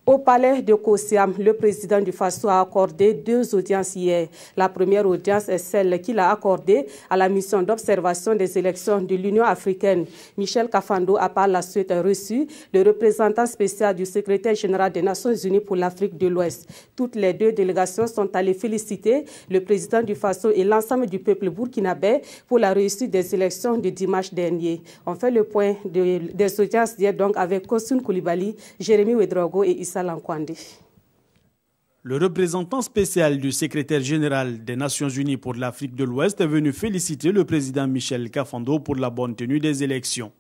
Au palais de Kosiam, le président du Faso a accordé 2 audiences hier. La première audience est celle qu'il a accordée à la mission d'observation des élections de l'Union africaine. Michel Kafando a par la suite reçu le représentant spécial du secrétaire général des Nations Unies pour l'Afrique de l'Ouest. Toutes les 2 délégations sont allées féliciter le président du Faso et l'ensemble du peuple burkinabé pour la réussite des élections de dimanche dernier. On fait le point des audiences d'hier donc avec Kosun Koulibaly, Jérémy Ouedraogo et Issa Lankwande. Le représentant spécial du secrétaire général des Nations Unies pour l'Afrique de l'Ouest est venu féliciter le président Michel Kafando pour la bonne tenue des élections.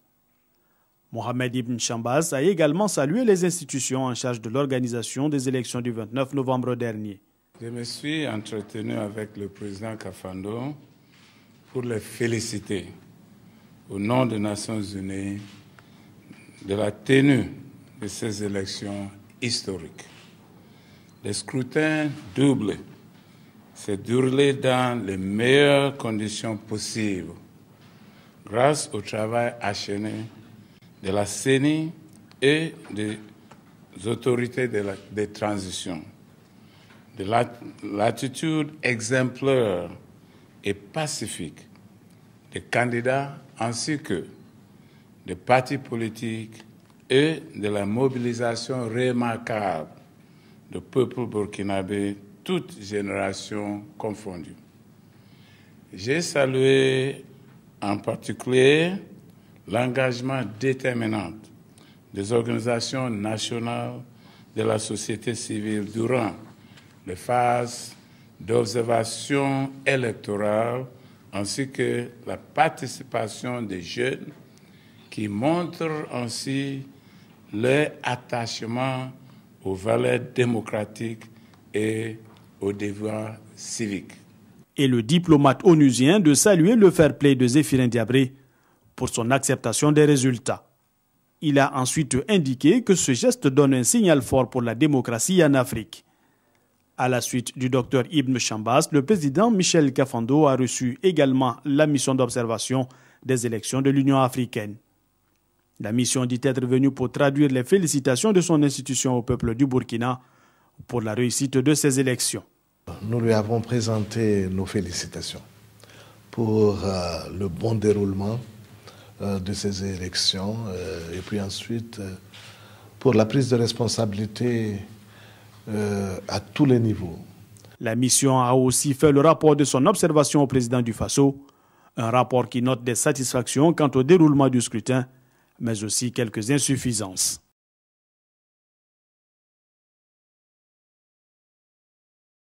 Mohamed Ibn Chambaz a également salué les institutions en charge de l'organisation des élections du 29 novembre dernier. Je me suis entretenu avec le président Kafando pour le féliciter au nom des Nations Unies de la tenue de ces élections historiques. Le scrutin double s'est déroulé dans les meilleures conditions possibles grâce au travail acharné de la CENI et des autorités de transition, de l'attitude exemplaire et pacifique des candidats ainsi que des partis politiques et de la mobilisation remarquable du peuple burkinabé, toutes générations confondues. J'ai salué en particulier l'engagement déterminant des organisations nationales de la société civile durant les phases d'observation électorale ainsi que la participation des jeunes qui montrent ainsi leur attachement aux valeurs démocratiques et aux devoirs civiques. Et le diplomate onusien de saluer le fair-play de Zéphirin Diabré pour son acceptation des résultats. Il a ensuite indiqué que ce geste donne un signal fort pour la démocratie en Afrique. À la suite du docteur Ibn Chambaz, le président Michel Kafando a reçu également la mission d'observation des élections de l'Union africaine. La mission dit être venue pour traduire les félicitations de son institution au peuple du Burkina pour la réussite de ces élections. Nous lui avons présenté nos félicitations pour le bon déroulement de ces élections et puis ensuite pour la prise de responsabilité à tous les niveaux. La mission a aussi fait le rapport de son observation au président du Faso, un rapport qui note des satisfactions quant au déroulement du scrutin, mais aussi quelques insuffisances.